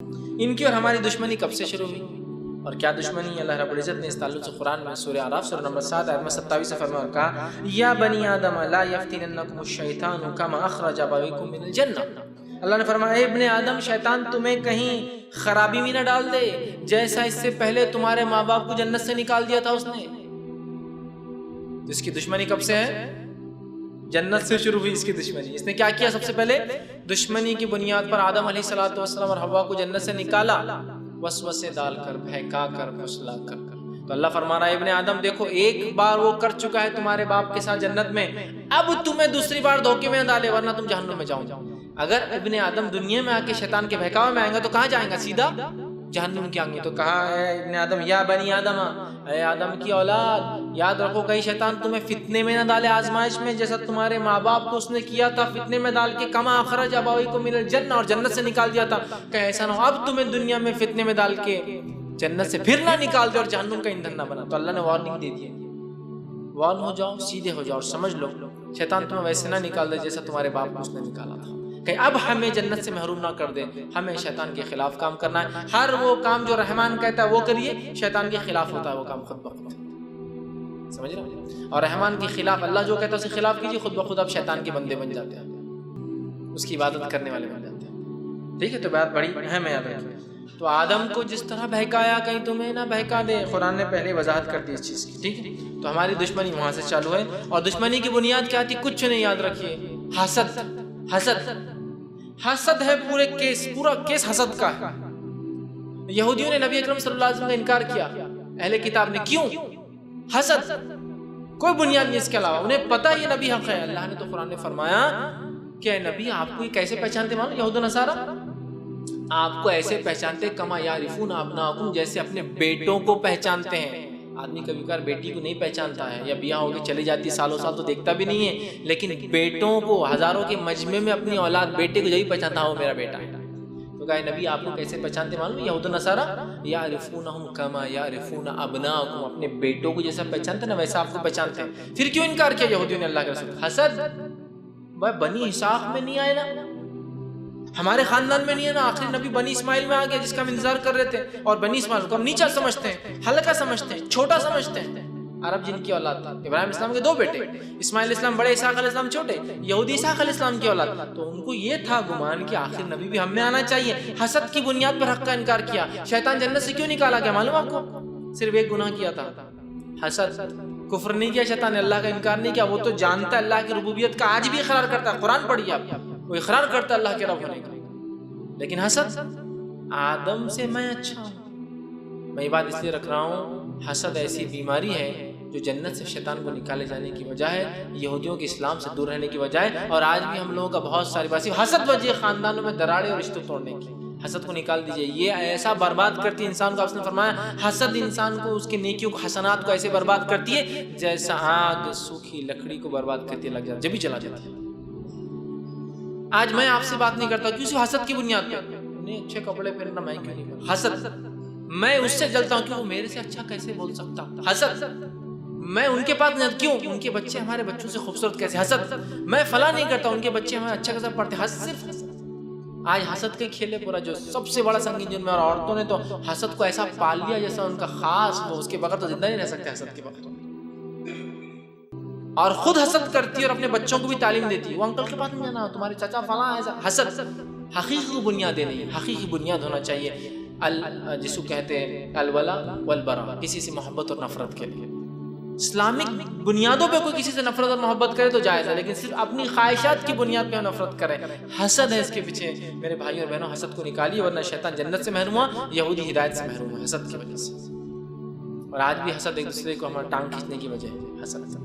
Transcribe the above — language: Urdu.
ان کی اور ہماری دشمنی کب سے شروع ہوئی اور کیا دشمنی ہے؟ اللہ رب العزت نے اس تعلق سے قرآن میں سورہ اعراف سورہ نمبر 7 آیت 27 سے فرمایا اور کہا یا بنی آدم لا یفتننکم الشیطان کما اخرج ابویکم من الجنہ۔ اللہ نے فرمایا اے ابن آدم، شیطان تمہیں کہیں خرابی میں نہ ڈال دے جیسا اس سے پہلے تمہارے ماں باپ کو جنت سے نکال دیا تھا اس نے۔ اس کی دشمنی کب سے ہے؟ جنت سے شروع ہوئی اس کی دشمنی۔ اس نے کیا کیا؟ سب سے پہلے دشمنی کی بنیاد پر آدم علیہ السلام اور حوا کو جنت سے نکالا، وسوسے ڈال کر، بہکا کر، پھسلا کر۔ تو اللہ فرما رہا ہے ابن آدم دیکھو، ایک بار وہ کر چکا ہے تمہارے باپ کے ساتھ جنت میں، اب تمہیں دوسری بار دھوکے میں نہ ڈالے ورنہ تم جہنم میں جاؤ۔ اگر ابن آدم دنیا میں آ کے شیطان کے بہکاوے میں آئیں گا تو کہاں جائیں گا؟ سیدھا جہنم کے آئیں گے۔ تو کہا اے ابن آدم یا بنی آدم، اے آدم کی اولاد، یاد رکھو کہیں شیطان تمہیں فتنے میں نہ ڈالے، آزمائش میں، جیسا تمہارے ماں باپ کو اس نے کیا تھا فتنے میں ڈال کے، کما اخرج ابویکم من الجنہ، اور جنت سے نکال دیا تھا۔ کہ ایسا نہ ہو اب تمہیں دنیا میں فتنے میں ڈال کے جنت سے پھر نہ نکال دے اور جہنم کا ایندھن نہ بنا۔ تو اللہ نے وارننگ دے دی، وارن ہو جاؤ، سیدھے ہو جاؤ اور سمجھ لو شیطان تمہیں ویسے نہ نکال دے جیسا تمہارے باپ کو اس نے نکالا تھا۔ کہ اب ہمیں جنت سے محروم نہ کر دے، ہمیں شیطان کے خلاف کام کرنا ہے۔ ہر وہ کام جو رحمان کہتا ہے وہ کریے، شیطان کے خلاف ہوتا ہے وہ کام خود بخود، سمجھ رہے ہیں؟ اور رحمان کے خلاف اللہ جو کہتا ہے اس کے خلاف کیجیے، خود بخود آپ شیطان کے بندے بن جاتے ہیں، اس کی عبادت کرنے والے بن جاتے ہیں۔ ٹھیک ہے، تو بات بڑی اہم ہے یاد رکھیے۔ تو آدم کو جس طرح بہکایا کہیں تمہیں نہ بہکا دے، قرآن نے پہلے وضاحت کر دی اس چیز کی۔ ٹھیک ہے، تو ہماری دشمنی وہاں سے چالو ہے، اور دشمنی کی بنیاد کیا تھی؟ کچھ نہیں، یاد رکھیے، حسد۔ حسد حسد ہے پورے کیس، پورا کیس حسد کا ہے۔ یہودیوں نے نبی اکرم صلی اللہ علیہ وسلم کا انکار کیا، اہل کتاب نے، کیوں؟ حسد، کوئی بنیاد نہیں اس کے علاوہ، انہیں پتہ یہ نبی حق ہے۔ اللہ نے تو قرآن نے فرمایا کہ اے نبی آپ کو یہ کیسے پہچانتے معلوم؟ یہود و نصارہ آپ کو ایسے پہچانتے کما یعرفون ابناءکم، جیسے اپنے بیٹوں کو پہچانتے ہیں۔ آدمی کبھی کبھار بیٹی کو نہیں پہچانتا ہے، یا بیاہ ہو کے چلی جاتی سالوں سال تو دیکھتا بھی نہیں ہے، لیکن بیٹوں کو ہزاروں کے مجمع میں اپنی اولاد بیٹے کو یہی پہچانتا ہے وہ میرا بیٹا ہے۔ تو کہا نبی آپ کو کیسے پہچانتے معلوم؟ یہود و نصارہ یعرفونہم کما یعرفون ابناءکم، اپنے بیٹوں کو جیسا پہچانتے ہیں نا ویسا آپ کو پہچانتے ہیں۔ پھر کیوں انکار کیا یہودیوں نے اللہ کے رسول؟ حسد۔ بنی اسحاق میں نہیں آئے نا، ہمارے خاندان میں نہیں ہے نا، آخری نبی بنی اسماعیل میں آ گیا جس کا ہم انتظار کر رہے تھے، اور بنی اسماعیل کو ہم نیچا سمجھتے ہیں، ہلکا سمجھتے ہیں، چھوٹا سمجھتے ہیں۔ عرب جن کی اولاد تھا، ابراہیم اسلام کے 2 بیٹے، اسماعیل اسلام بڑے، اسحاق علیہ السلام چھوٹے، یہودی اسحاق علیہ السلام کی اولاد، تو ان کو یہ تھا گمان کہ آخر نبی بھی ہم میں آنا چاہیے۔ حسد کی بنیاد پر حق کا انکار کیا۔ شیطان جنت سے کیوں نکالا گیا معلوم آپ کو؟ صرف ایک گناہ کیا تھا، حسد۔ کفر نہیں کیا شیطان نے، اللہ کا انکار نہیں کیا، وہ تو جانتا ہے اللہ کی ربوبیت کا، آج بھی اقرار کرتا ہے، قرآن پڑھیے آپ، وہ اقرار کرتا ہے اللہ کے رب ہونے کا، لیکن حسد، آدم سے میں اچھا ہوں۔ میں یہ بات اس لیے رکھ رہا ہوں، حسد ایسی بیماری ہے جو جنت سے شیطان کو نکالے جانے کی وجہ ہے، یہودیوں کے اسلام سے دور رہنے کی وجہ ہے، اور آج بھی ہم لوگوں کا بہت ساری بات حسد وجہ خاندانوں میں دراڑیں اور رشتے توڑنے کی۔ حسد کو نکال دیجئے، یہ ایسا برباد کرتی ہے انسان کو۔ آپ نے فرمایا حسد انسان کو، اس کے نیکیوں کو، حسنات کو ایسے برباد کرتی ہے جیسا آگ سوکھی لکڑی کو برباد کرتی ہے، لگ جاتی ہے، جبھی چلا جاتی ہے۔ آج میں آپ سے بات نہیں کرتا کیوں؟ صرف حسد کی بنیاد پہ، انہیں اچھے کپڑے پہننا میں کیوں نہیں پہنتا، حسد۔ میں اس سے جلتا ہوں کیوں؟ وہ میرے سے اچھا کیسے بول سکتا، حسد۔ میں ان کے پاس نہیں، کیوں؟ ان کے بچے ہمارے بچوں سے خوبصورت کیسے، حسد۔ میں فلاں نہیں کرتا، ان کے بچے ہمیں اچھا کیسے پڑھتے، حسد، صرف حسد۔ آج حسد کے کھیلے پورا جو سب سے بڑا سنگین جرم ہے، اور عورتوں نے تو حسد کو ایسا پال لیا جیسا ان کا خاص، وہ اس کے بغیر تو زندہ نہیں رہ سکتے حسد کے بغیر، اور خود حسد کرتی ہے اور اپنے بچوں کو بھی تعلیم دیتی ہے، وہ انکل کے پاس نہیں جانا، تمہارے چچا فلاں ایسا، حسد۔ حقیقی بنیادیں نہیں، حقیقی بنیاد ہونا چاہیے جس کو کہتے ہیں الولا والبرا، کسی سے محبت اور نفرت کے لیے۔ اسلامک بنیادوں پہ کوئی کسی سے نفرت اور محبت کرے تو جائز ہے، لیکن صرف اپنی خواہشات کی بنیاد پہ نفرت کرے، حسد ہے اس کے پیچھے۔ میرے بھائی اور بہنوں، حسد کو نکالیے ورنہ شیطان جنت سے محروم ہوا، یہودی ہدایت سے محروم ہے حسد کی وجہ سے۔ اور آج بھی حسد ایک دوسرے کو ہمارا ٹانگ کھینچنے کی وجہ ہے، حسد۔